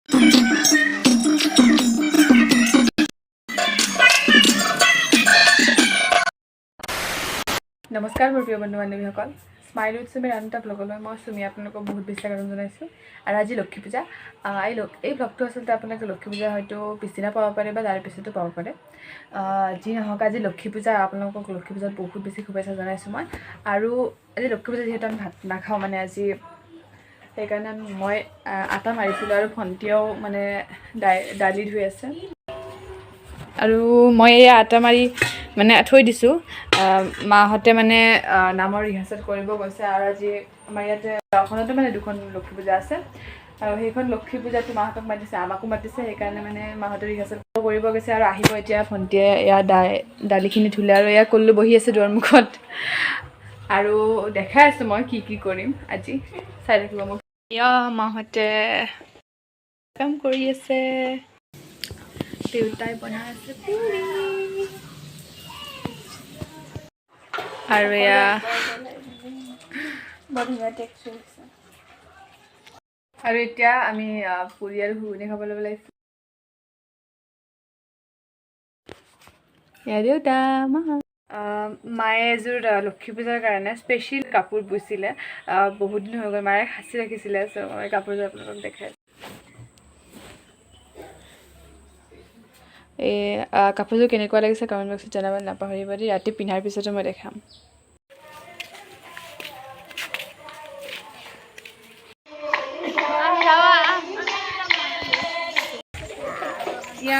নমস্কাৰ মোৰ প্ৰিয় বন্ধু বান্ধৱীসকল, স্মাইল উইথ সুমিৰ আন এটা ব্লগলৈ মই সুমি আপোনালোকক বহুত বেছি স্বাগতম জনাইছোঁ। আৰু আজি লক্ষী পূজা। এই ব্লগটো আচলতে আপোনালোকে লক্ষী পূজা হয়তো পিছদিনা পাব পাৰে বা তাৰ পিছতো পাব পাৰে। যি নহওক আজি লক্ষী পূজা, আপোনালোকক লক্ষী পূজাত বহুত বেছি শুভেচ্ছা জনাইছোঁ মই। আৰু আজি লক্ষী পূজা যিহেতু আমি ভাত নাখাওঁ মানে আজি, সেইকাৰণে মই আটা মাৰিছিলোঁ আৰু ভণ্টিয়েও মানে দালি ধুই আছে। আৰু মই এই আটা মাৰি মানে থৈ দিছোঁ। মাহঁতে মানে নামৰ ৰিহাৰ্চেল কৰিব গৈছে। আৰু আজি আমাৰ ইয়াতে গাঁওখনতে মানে দুখন লক্ষী পূজা আছে। আৰু সেইখন লক্ষী পূজাটো মাহঁতক মাতিছে, আমাকো মাতিছে। সেইকাৰণে মানে মাহঁতে ৰিহাৰ্চেল কৰিব গৈছে আৰু আহিব এতিয়া। ভণ্টিয়ে এয়া দালিখিনি ধুলে আৰু এয়া কল্লু বহি আছে দুৱাৰমুখত। আৰু দেখাই আছোঁ মই কি কৰিম আজি, চাই থাকিব মোক। এয়া মাহঁতে কাম কৰি আছে, দেউতাই বনাই আছে পুৰি। আৰু এয়া আৰু এতিয়া আমি পুৰি আৰু ঘুগুনি খাবলৈ ওলাইছোঁ। এয়া দেউতা, মায়ে এযোৰ লক্ষী পূজাৰ কাৰণে স্পেচিয়েল কাপোৰ বৈছিলে। বহুত দিন হৈ গ'ল, মায়ে সাঁচি ৰাখিছিলে। চ' মই কাপোৰযোৰ আপোনালোকক দেখাই এই কাপোৰযোৰ কেনেকুৱা লাগিছে কমেণ্ট বক্সত জনাব নাপাহৰিব দেই। ৰাতি পিন্ধাৰ পিছতো মই দেখাম।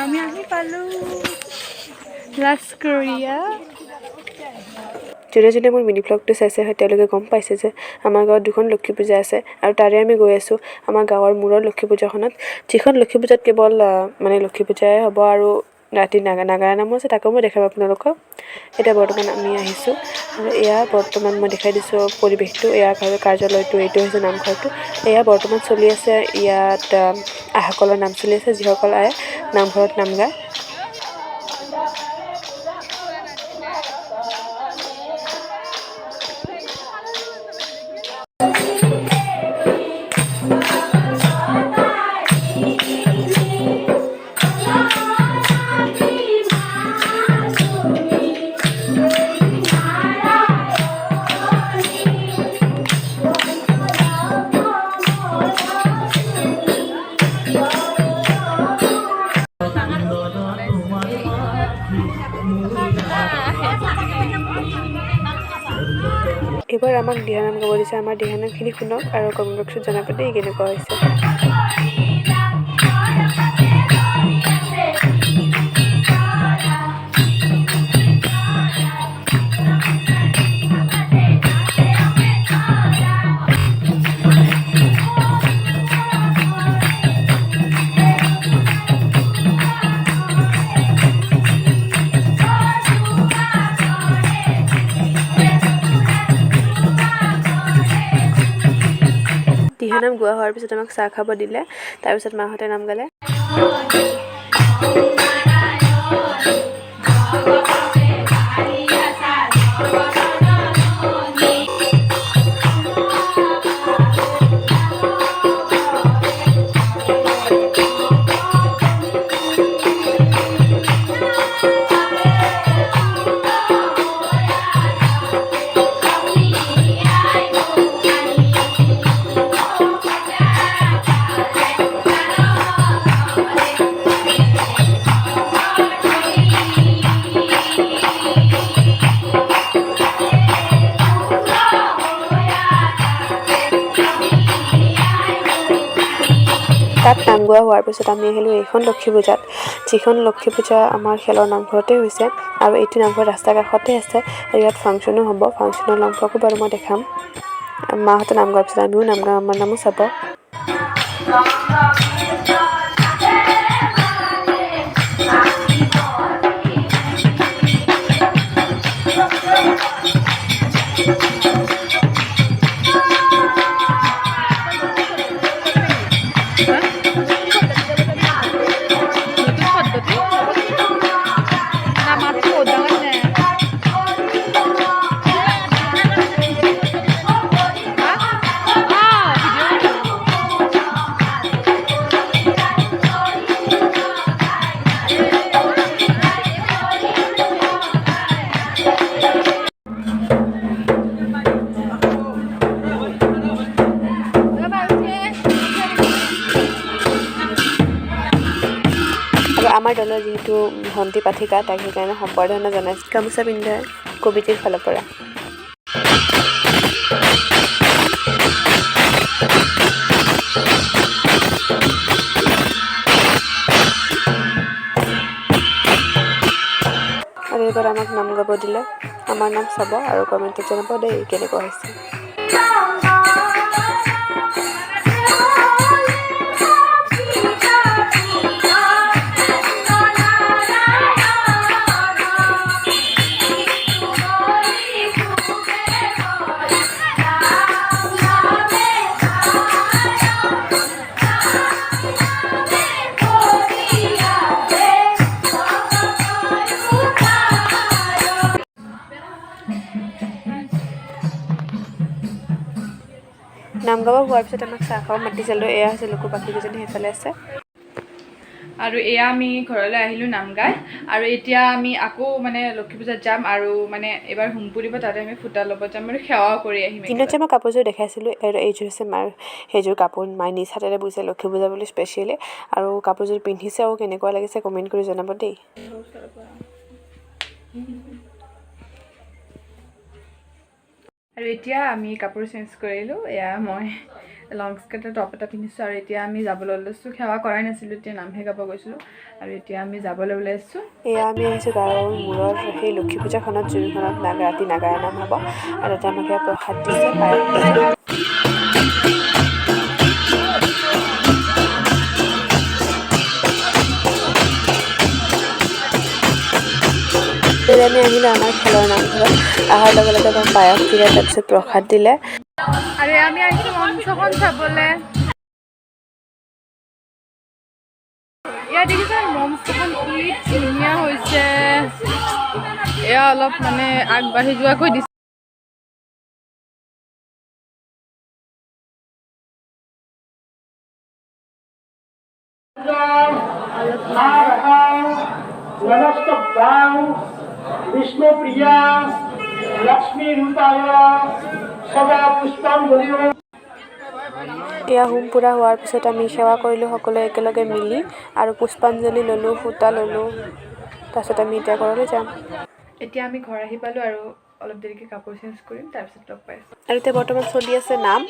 আমি আহি পালোঁ লাস্কৰিয়া। যোনে যোনে মোৰ মিনি ব্লগটো চাইছে হয় তেওঁলোকে গম পাইছে যে আমাৰ গাঁৱত দুখন লক্ষী পূজা আছে। আৰু তাৰে আমি গৈ আছোঁ আমাৰ গাঁৱৰ মূৰৰ লক্ষী পূজাখনত, যিখন লক্ষী পূজাত কেৱল মানে লক্ষী পূজাই হ'ব আৰু ৰাতি নাগাৰা নামো আছে, তাকো মই দেখাম আপোনালোকক। এতিয়া বৰ্তমান আমি আহিছোঁ আৰু এয়া বৰ্তমান মই দেখাই দিছোঁ পৰিৱেশটো। এয়া কাৰ্যালয়টো, এইটো হৈছে নামঘৰটো। এয়া বৰ্তমান চলি আছে ইয়াত আহসকলৰ নাম চলি আছে, যিসকল আহে নামঘৰত নাম গায়। এইবাৰ আমাক দিহানাম গাব দিছে। আমাৰ দিহানামখিনি শুনক আৰু কমেণ্ট বক্সত জনাব দেই কেনেকুৱা হৈছে। দিহানাম গোৱা হোৱাৰ পিছত আমাক চাহ খাব দিলে। তাৰপিছত মাহঁতে নাম গালে। তাত নাম গোৱা হোৱাৰ পিছত আমি আহিলোঁ এইখন লক্ষী পূজাত, যিখন লক্ষী পূজা আমাৰ খেলৰ নামঘৰতে হৈছে। আৰু এইটো নামঘৰ ৰাস্তাৰ কাষতে আছে আৰু ইয়াত ফাংচনো হ'ব। ফাংচনৰ নামঘৰকো বাৰু মই দেখাম। মাহঁতে নাম গোৱাৰ পিছত আমিও নাম গাম, আমাৰ নামো চাব। আমাৰ দলৰ যিহেতু ভণ্টি পাঠিকা তাক সেইকাৰণে সম্বৰ্ধনা জনাইছে গামোচা পিন্ধাই কমিটিৰ ফালৰ পৰা। আৰু এইবাৰ আমাক নাম গাব দিলে। আমাৰ নাম চাব আৰু কমেণ্টত জনাব দেই কেনেকুৱা হৈছে। নাম গাব হোৱাৰ পিছত আমাক চাহ খাব মাতিছিলোঁ। এয়া হৈছে লোকো বাকীকেইজনী সেইফালে আছে। আৰু এয়া আমি ঘৰলৈ আহিলোঁ নাম গাই। আৰু এতিয়া আমি আকৌ মানে লক্ষী পূজাত যাম আৰু মানে এইবাৰ হোম পুৰিব, তাতে আমি ফুটা ল'ব যাম আৰু সেৱাও কৰি আহিম। দিনত যে মই কাপোৰযোৰ দেখাইছিলোঁ আৰু এইযোৰ হৈছে মাৰ সেইযোৰ কাপোৰ মায়ে নিজ হাতেৰে বৈছে লক্ষী পূজা বুলি স্পেচিয়েলি। আৰু কাপোৰযোৰ পিন্ধিছে আৰু কেনেকুৱা লাগিছে কমেণ্ট কৰি জনাব দেই। আৰু এতিয়া আমি কাপোৰ চেঞ্জ কৰিলোঁ। এয়া মই লং স্কাৰ্টৰ টপ এটা পিন্ধিছোঁ আৰু এতিয়া আমি যাবলৈ ওলাইছোঁ। সেৱা কৰাই নাছিলোঁ, এতিয়া নামহে গাব গৈছিলোঁ আৰু এতিয়া আমি যাবলৈ ওলাইছোঁ। এয়া আমি আহিছোঁ গাঁৱৰ মূৰৰ সেই লক্ষী পূজাখনত যোনখনত ৰাতি নাগাৰা নাম হ'ব আৰু তাতে আমাক প্ৰসাদ দিছে, পায়স দিছে। আমি আহিলোঁ আমাৰ খেলৰ নামঘৰত। অহাৰ লগে লগে আমাক পায়স দিলে, তাৰপিছত প্ৰসাদ দিলে। আৰু আমি আহিছোঁ মঞ্চখন চাবলৈ। ইয়াত দেখিছে মঞ্চখন কি ধুনীয়া হৈছে। এয়া অলপ মানে আগবাঢ়ি যোৱাকৈ দিছে। विष्णु प्रिया लक्ष्मी रूपाय सदा पुष्पांजलि। এয়া হোম পুৰা হোৱাৰ পিছত আমি সেৱা কৰিলোঁ সকলোৱে একেলগে মিলি আৰু পুষ্পাঞ্জলি ল'লোঁ, সূতা ল'লোঁ। তাৰপিছত আমি এতিয়া ঘৰলৈ যাম। এতিয়া আমি ঘৰ আহি পালোঁ আৰু অলপ দেৰিকৈ কাপোৰ চেঞ্জ কৰিম, তাৰপিছত লগ পাইছোঁ। আৰু এতিয়া বৰ্তমান চলি আছে নাম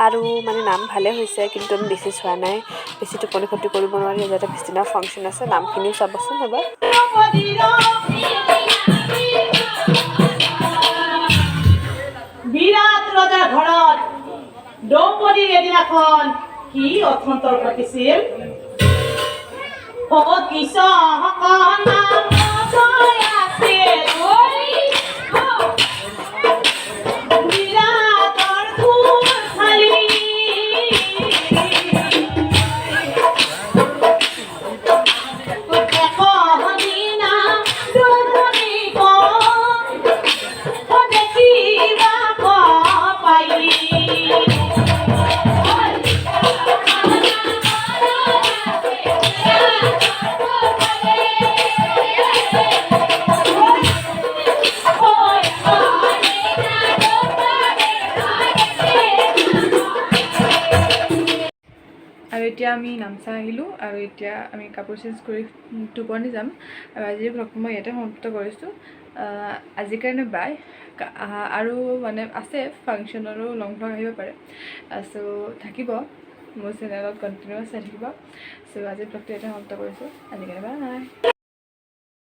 আৰু মানে নাম ভালে হৈছে, কিন্তু আমি বেছি চোৱা নাই, বেছি টোপনি ক্ষতি কৰিব নোৱাৰি। যাতে পিছদিনা ফাংচন আছে, নামখিনিও চাবচোন এবাৰ। বিৰাট ৰজাৰ ঘৰত দ্ৰৌপদীৰ এদিনাখন কি অৰ্থন্তৰ ঘটিছিল। আৰু এতিয়া আমি নামচা আহিলোঁ আৰু এতিয়া আমি কাপোৰ চেঞ্জ কৰি টোপনি যাম। আৰু আজিৰ ভ্লগটো মই ইয়াতে সমাপ্ত কৰিছোঁ। আজিৰ কাৰণে বাই। আৰু মানে আছে ফাংচনৰো লং ভ্লগ আহিব পাৰে, চ' থাকিব মোৰ চেনেলত কণ্টিনিউৱাছ চাই থাকিব। চ' আজিৰ ভ্লগটো ইয়াতে সমাপ্ত কৰিছোঁ। আজিৰ কাৰণে বাই।